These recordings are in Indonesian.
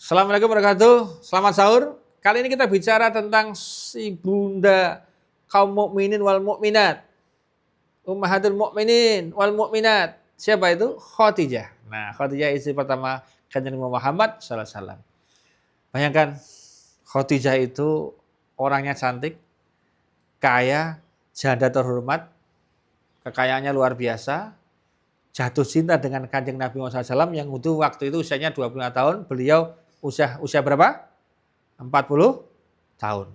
Assalamualaikum warahmatullahi wabarakatuh. Selamat sahur. Kali ini kita bicara tentang si bunda kaum mukminin wal mukminat. Ummahatul mukminin wal mukminat. Siapa itu? Khadijah. Nah, Khadijah istri pertama Kanjeng Nabi Muhammad sallallahu alaihi wasallam. Bayangkan Khadijah itu orangnya cantik, kaya, janda terhormat, kekayaannya luar biasa, jatuh cinta dengan Kanjeng Nabi Muhammad SAW yang itu waktu itu usianya 25 tahun, beliau usia berapa? 40 tahun.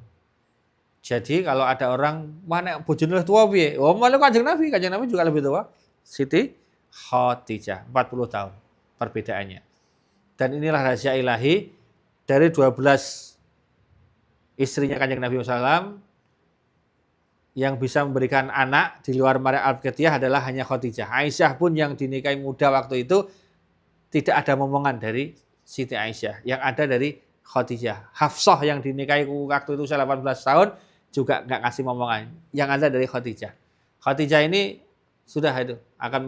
Jadi kalau ada orang, mana bojone tua piye? Oh, malu Kanjeng Nabi juga lebih tua. Siti Khadijah, 40 tahun perbedaannya. Dan inilah rahasia ilahi dari 12 istrinya Kanjeng Nabi SAW yang bisa memberikan anak di luar Maria Al-Qibtiyah adalah hanya Khadijah. Aisyah pun yang dinikahi muda waktu itu tidak ada momongan dari Siti Aisyah, yang ada dari Khadijah. Hafsah yang dinikahi waktu itu usia 18 tahun juga nggak ngasih momongan, yang ada dari Khadijah. Khadijah ini sudah itu akan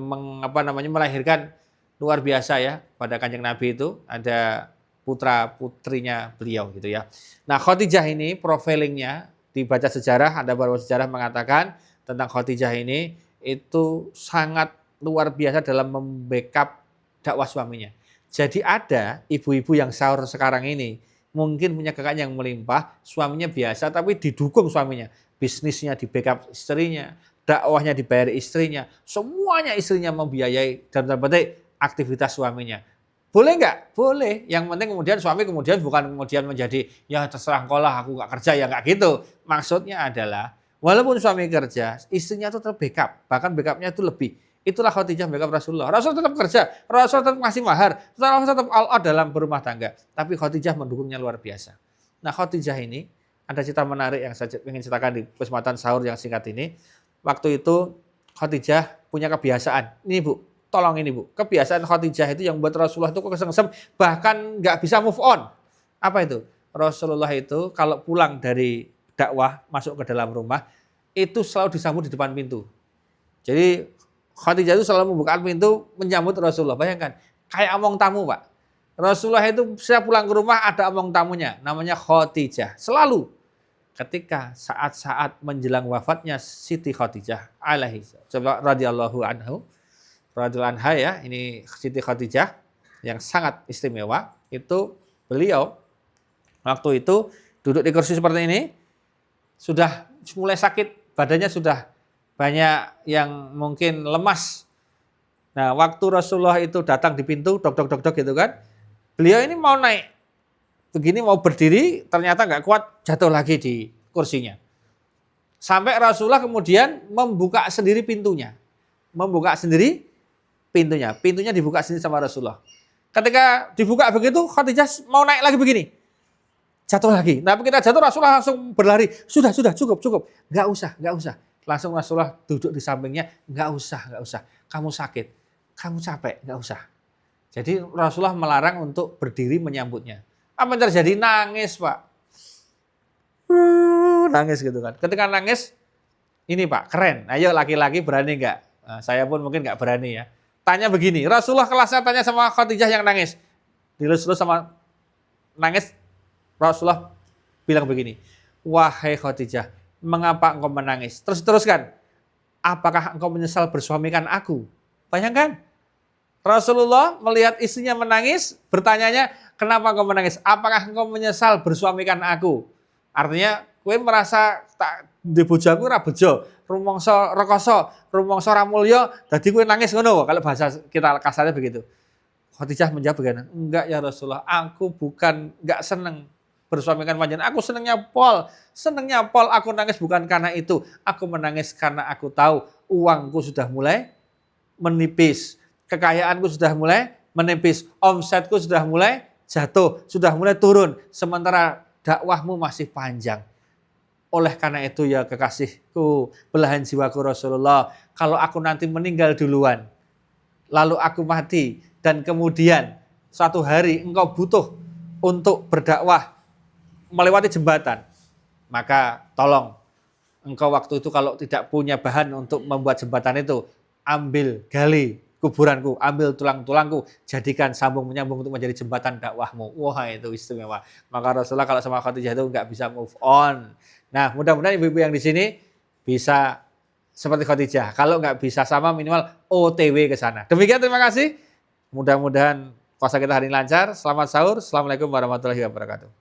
melahirkan luar biasa ya pada Kanjeng Nabi itu, ada putra putrinya beliau gitu ya. Nah, Khadijah ini profilingnya dibaca sejarah, ada beberapa sejarah mengatakan tentang Khadijah ini itu sangat luar biasa dalam membackup dakwah suaminya. Jadi ada ibu-ibu yang sahur sekarang ini mungkin punya kekayaan yang melimpah, suaminya biasa tapi didukung suaminya. Bisnisnya di backup istrinya, dakwahnya dibayar istrinya, semuanya istrinya membiayai dan terpenting aktivitas suaminya. Boleh nggak? Boleh. Yang penting kemudian suami bukan menjadi ya terserah engkau lah, aku nggak kerja ya, nggak gitu. Maksudnya adalah walaupun suami kerja, istrinya itu tetap backup. Bahkan backupnya itu lebih. Itulah Khadijah backup Rasulullah. Rasul tetap kerja, Rasul tetap ngasih mahar, Rasul tetap all out dalam berumah tangga. Tapi Khadijah mendukungnya luar biasa. Nah, Khadijah ini ada cerita menarik yang saya ingin ceritakan di kesempatan sahur yang singkat ini. Waktu itu Khadijah punya kebiasaan. Ini Bu, tolong ini Bu, kebiasaan Khadijah itu yang buat Rasulullah itu kesem-kesem, bahkan nggak bisa move on. Apa itu? Rasulullah itu kalau pulang dari dakwah masuk ke dalam rumah, itu selalu disambut di depan pintu. Jadi Khadijah itu selalu membuka pintu menyambut Rasulullah. Bayangkan, kayak omong tamu Pak. Rasulullah itu saya pulang ke rumah ada omong tamunya, namanya Khadijah. Selalu ketika saat-saat menjelang wafatnya Siti Khadijah alaihi radhiyallahu anha ya, ini Siti Khadijah yang sangat istimewa, itu beliau waktu itu duduk di kursi seperti ini, sudah mulai sakit, badannya sudah banyak yang mungkin lemas. Nah, waktu Rasulullah itu datang di pintu, dok gitu kan, beliau ini mau naik, begini mau berdiri, ternyata nggak kuat, jatuh lagi di kursinya. Sampai Rasulullah kemudian membuka sendiri pintunya, pintunya dibuka sendiri sama Rasulullah. Ketika dibuka begitu, Khadijah mau naik lagi begini, jatuh lagi. Nah, kita jatuh, Rasulullah langsung berlari, sudah cukup, nggak usah. Langsung Rasulullah duduk di sampingnya, nggak usah, kamu sakit, kamu capek, nggak usah. Jadi Rasulullah melarang untuk berdiri menyambutnya. Apa yang terjadi? Nangis Pak, nangis gitu kan. Ketika nangis, ini Pak keren. Ayo laki-laki berani nggak? Nah, saya pun mungkin nggak berani ya. Tanya begini, Rasulullah kelasnya tanya sama Khadijah yang nangis. Dilus-lus sama nangis, Rasulullah bilang begini, wahai Khadijah, mengapa engkau menangis? Teruskan, apakah engkau menyesal bersuamikan aku? Bayangkan, Rasulullah melihat istrinya menangis, bertanyanya, kenapa engkau menangis? Apakah engkau menyesal bersuamikan aku? Artinya, kowe merasa tak di bojoku ora bejo, rumangsa rekoso, rumangsa ora mulya, dadi kowe nangis ngono, kalau bahasa kita kasarnya begitu. Khadijah menjawab begini, enggak ya Rasulullah, aku bukan enggak seneng bersuamikan panjenengan, aku senengnya pol, aku nangis bukan karena itu, aku menangis karena aku tahu uangku sudah mulai menipis, kekayaanku sudah mulai menipis, omsetku sudah mulai jatuh, sudah mulai turun, sementara dakwahmu masih panjang. Oleh karena itu ya kekasihku, belahan jiwaku Rasulullah, kalau aku nanti meninggal duluan, lalu aku mati, dan kemudian suatu hari engkau butuh untuk berdakwah melewati jembatan, maka tolong engkau waktu itu kalau tidak punya bahan untuk membuat jembatan itu, gali kuburanku, ambil tulang-tulangku, jadikan sambung menyambung untuk menjadi jembatan dakwahmu. Wah itu istimewa. Maka Rasulullah kalau sama Khadijah itu nggak bisa move on. Nah mudah-mudahan ibu-ibu yang di sini bisa seperti Khadijah. Kalau nggak bisa sama minimal OTW ke sana. Demikian terima kasih. Mudah-mudahan puasa kita hari ini lancar. Selamat sahur. Assalamualaikum warahmatullahi wabarakatuh.